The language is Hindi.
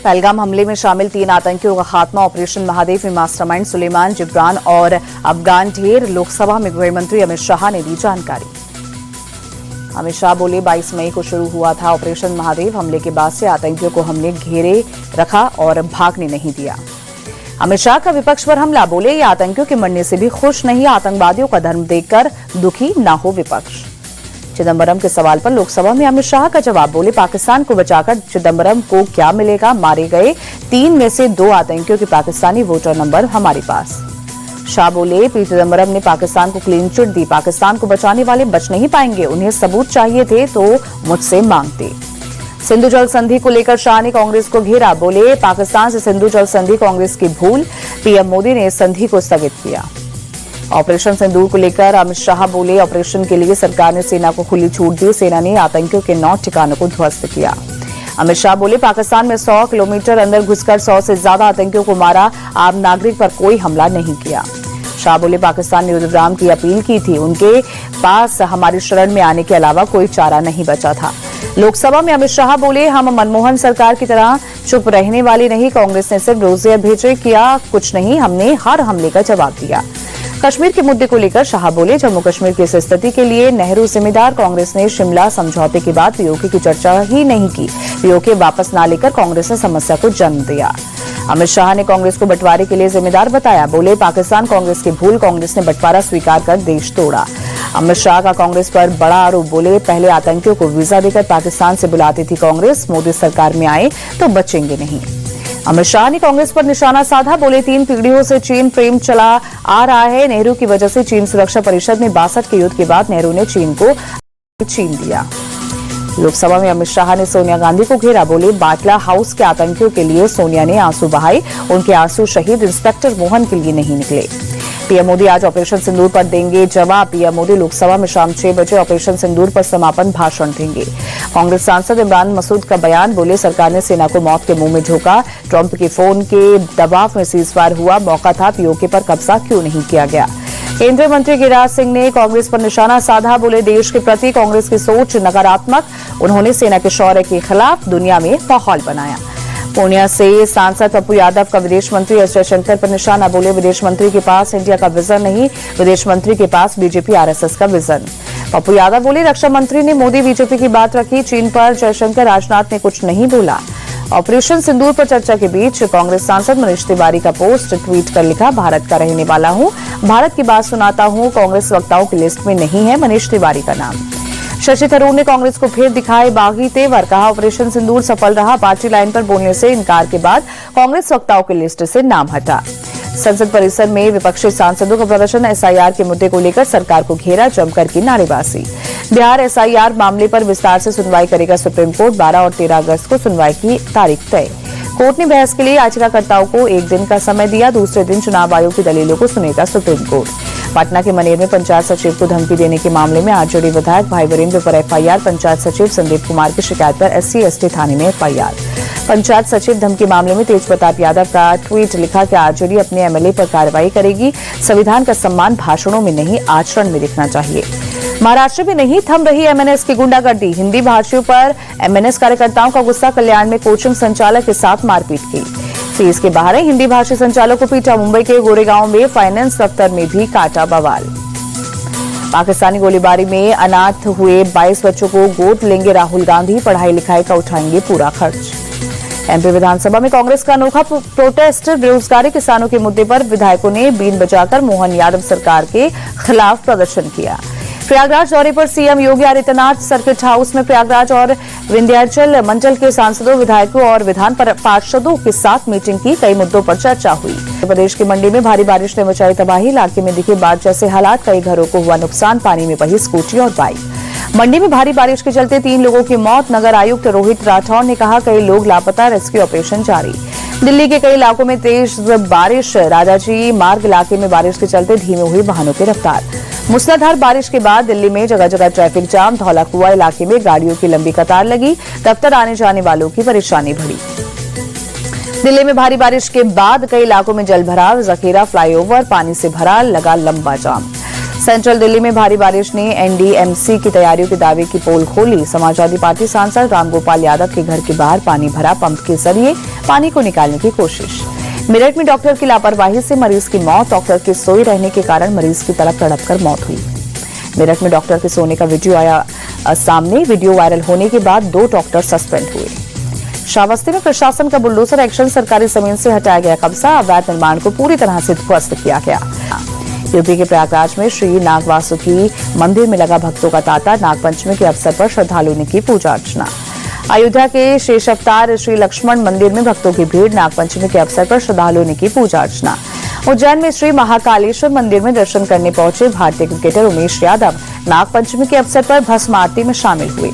पहलगाम हमले में शामिल 3 आतंकियों का खात्मा। ऑपरेशन महादेव में मास्टरमाइंड सुलेमान, जिब्रान और अफगान ढेर। लोकसभा में गृह मंत्री अमित शाह ने दी जानकारी। अमित शाह बोले 22 मई को शुरू हुआ था ऑपरेशन महादेव। हमले के बाद से आतंकियों को हमने घेरे रखा और भागने नहीं दिया। अमित शाह का विपक्ष पर हमला, बोले ये आतंकियों के मरने से भी खुश नहीं, आतंकवादियों का धर्म देखकर दुखी ना हो विपक्ष। चिदंबरम के सवाल पर लोकसभा में अमित शाह का जवाब, बोले पाकिस्तान को बचाकर चिदंबरम को क्या मिलेगा, मारे गए 3 में से 2 आतंकियों के पाकिस्तानी वोटर नंबर हमारे पास। शाह बोले पी चिदंबरम ने पाकिस्तान को क्लीन चिट दी, पाकिस्तान को बचाने वाले बच नहीं पाएंगे, उन्हें सबूत चाहिए थे तो मुझसे मांगते। सिंधु जल संधि को लेकर शाह ने कांग्रेस को घेरा, बोले पाकिस्तान से सिंधु जल संधि कांग्रेस की भूल, पीएम मोदी ने संधि को स्थगित किया। ऑपरेशन सिंदूर को लेकर अमित शाह बोले ऑपरेशन के लिए सरकार ने सेना को खुली छूट दी, सेना ने आतंकियों के 9 ठिकानों को ध्वस्त किया। अमित शाह बोले पाकिस्तान में 100 किलोमीटर अंदर घुसकर 100 से ज्यादा आतंकियों को मारा, आम नागरिक पर कोई हमला नहीं किया। शाह बोले पाकिस्तान ने युद्धविराम की अपील की थी, उनके पास हमारी शरण में आने के अलावा कोई चारा नहीं बचा था। लोकसभा में अमित शाह बोले हम मनमोहन सरकार की तरह चुप रहने वाले नहीं, कांग्रेस ने सिर्फ रोज़े भेजे, किया कुछ नहीं, हमने हर हमले का जवाब दिया। कश्मीर के मुद्दे को लेकर शाह बोले जम्मू कश्मीर की इस स्थिति के लिए नेहरू जिम्मेदार, कांग्रेस ने शिमला समझौते के बाद पीओके की चर्चा ही नहीं की, पीओके वापस न लेकर कांग्रेस ने समस्या को जन्म दिया। अमित शाह ने कांग्रेस को बंटवारे के लिए जिम्मेदार बताया, बोले पाकिस्तान कांग्रेस की भूल, कांग्रेस ने बंटवारा स्वीकार कर देश तोड़ा। अमित शाह का कांग्रेस पर बड़ा आरोप, बोले पहले आतंकियों को वीजा देकर पाकिस्तान से बुलाती थी कांग्रेस, मोदी सरकार में आए तो बचेंगे नहीं। अमित शाह ने कांग्रेस पर निशाना साधा, बोले 3 पीढ़ियों से चीन प्रेम चला आ रहा है, नेहरू की वजह से चीन सुरक्षा परिषद में 62 के युद्ध के बाद नेहरू ने चीन को छीन दिया। लोकसभा में अमित शाह ने सोनिया गांधी को घेरा, बोले बाटला हाउस के आतंकियों के लिए सोनिया ने आंसू बहाए, उनके आंसू शहीद इंस्पेक्टर मोहन के लिए नहीं निकले। पीएम मोदी आज ऑपरेशन सिंदूर पर देंगे जवाब, पीएम मोदी लोकसभा में शाम 6 बजे ऑपरेशन सिंदूर पर समापन भाषण देंगे। कांग्रेस सांसद इमरान मसूद का बयान, बोले सरकार ने सेना को मौत के मुंह में झोंका, ट्रंप के फोन के दबाव में सीजफायर हुआ, मौका था पीओके पर कब्जा क्यों नहीं किया गया। केंद्रीय मंत्री गिरिराज सिंह ने कांग्रेस पर निशाना साधा, बोले देश के प्रति कांग्रेस की सोच नकारात्मक, उन्होंने सेना के शौर्य के खिलाफ दुनिया में माहौल बनाया। पूर्णिया से सांसद पप्पू यादव का विदेश मंत्री एस जयशंकर पर निशाना, बोले विदेश मंत्री के पास इंडिया का विजन नहीं, विदेश मंत्री के पास बीजेपी आरएसएस का विजन। पप्पू यादव बोले रक्षा मंत्री ने मोदी बीजेपी की बात रखी, चीन पर जयशंकर राजनाथ ने कुछ नहीं बोला। ऑपरेशन सिंदूर पर चर्चा के बीच कांग्रेस सांसद मनीष तिवारी का पोस्ट ट्वीट कर लिखा, भारत का रहने वाला हूं, भारत की बात सुनाता हूं, कांग्रेस वक्ताओं की लिस्ट में नहीं है मनीष तिवारी का नाम। शशि थरूर ने कांग्रेस को फिर दिखाए बागी तेवर, कहा ऑपरेशन सिंदूर सफल रहा, पार्टी लाइन पर बोलने से इनकार के बाद कांग्रेस वक्ताओं की लिस्ट से नाम हटा। संसद परिसर में विपक्षी सांसदों का प्रदर्शन, एसआईआर के मुद्दे को लेकर सरकार को घेरा, जमकर की नारेबाजी। बिहार एसआईआर मामले पर विस्तार से सुनवाई करेगा सुप्रीम कोर्ट, 12 और 13 अगस्त को सुनवाई की तारीख तय। कोर्ट ने बहस के लिए याचिकाकर्ताओं को 1 दिन का समय दिया, दूसरे दिन चुनाव आयोग की दलीलों को सुनेगा सुप्रीम कोर्ट। पटना के मनेर में पंचायत सचिव को धमकी देने के मामले में आरजेडी विधायक भाई वीरेंद्र पर एफआईआर, पंचायत सचिव संदीप कुमार की शिकायत पर SC/ST थाने में एफआईआर। पंचायत सचिव धमकी मामले में तेज प्रताप यादव का ट्वीट लिखा कि आरजेडी अपने एमएलए पर कार्रवाई करेगी, संविधान का सम्मान भाषणों में नहीं आचरण में दिखना चाहिए। महाराष्ट्र में नहीं थम रही एमएनएस की गुंडागर्दी, हिंदी भाषियों पर एमएनएस कार्यकर्ताओं का गुस्सा, कल्याण में कोचिंग संचालक के साथ मारपीट की, फीस के बहाने हिंदी भाषी संचालक को पीटा, मुंबई के गोरेगांव में फाइनेंस दफ्तर में भी काटा बवाल। पाकिस्तानी गोलीबारी में अनाथ हुए 22 बच्चों को गोद लेंगे राहुल गांधी, पढ़ाई लिखाई का उठाएंगे पूरा खर्च। एमपी विधानसभा में कांग्रेस का अनोखा प्रोटेस्ट, बेरोजगारी किसानों के मुद्दे पर विधायकों ने बीन बजाकर मोहन यादव सरकार के खिलाफ प्रदर्शन किया। प्रयागराज दौरे पर CM Yogi Adityanath circuit house में प्रयागराज और विंध्याचल मंडल के सांसदों, विधायकों और विधान पार्षदों के साथ मीटिंग की, कई मुद्दों पर चर्चा हुई। उत्तर प्रदेश की मंडी में भारी बारिश ने मचाई तबाही, इलाके में दिखे बाढ़ जैसे हालात, कई घरों को हुआ नुकसान, पानी में बही स्कूटी और बाइक। मंडी में भारी बारिश के चलते 3 लोगों की मौत, नगर आयुक्त रोहित राठौर ने कहा कई लोग लापता, रेस्क्यू ऑपरेशन जारी। दिल्ली के कई इलाकों में तेज बारिश, राजाजी मार्ग इलाके में बारिश के चलते धीमे हुई वाहनों की रफ्तार। मूसलाधार बारिश के बाद दिल्ली में जगह जगह ट्रैफिक जाम, धौला कुआं इलाके में गाड़ियों की लंबी कतार लगी, दफ्तर आने जाने वालों की परेशानी बढ़ी। दिल्ली में भारी बारिश के बाद कई इलाकों में जलभराव, जखीरा फ्लाईओवर पानी से भरा, लगा लंबा जाम। सेंट्रल दिल्ली में भारी बारिश ने एनडीएमसी की तैयारियों के दावे की पोल खोली। समाजवादी पार्टी सांसद रामगोपाल यादव के घर के बाहर पानी भरा, पंप के जरिए पानी को निकालने की कोशिश। मेरठ में डॉक्टर की लापरवाही से मरीज की मौत। डॉक्टर के सोए रहने के कारण मरीज की तरफ तड़पकर मौत हुई। मेरठ में डॉक्टर के सोने का वीडियो आया सामने। वीडियो वायरल होने के बाद 2 डॉक्टर सस्पेंड हुए। श्रावस्ती में प्रशासन का बुलडोजर एक्शन, सरकारी जमीन से हटाया गया कब्जा। अवैध निर्माण को पूरी तरह से ध्वस्त किया गया। यूपी के प्रयागराज में श्री नागवासुकी मंदिर में लगा भक्तों का तांता। नागपंचमी के अवसर पर श्रद्धालुओं ने की पूजा अर्चना। अयोध्या के शेष अवतार श्री लक्ष्मण मंदिर में भक्तों की भीड़। नागपंचमी के अवसर पर श्रद्धालुओं ने की पूजा अर्चना। उज्जैन में श्री महाकालेश्वर मंदिर में दर्शन करने पहुंचे भारतीय क्रिकेटर उमेश यादव। नागपंचमी के अवसर पर भस्म आरती में शामिल हुए।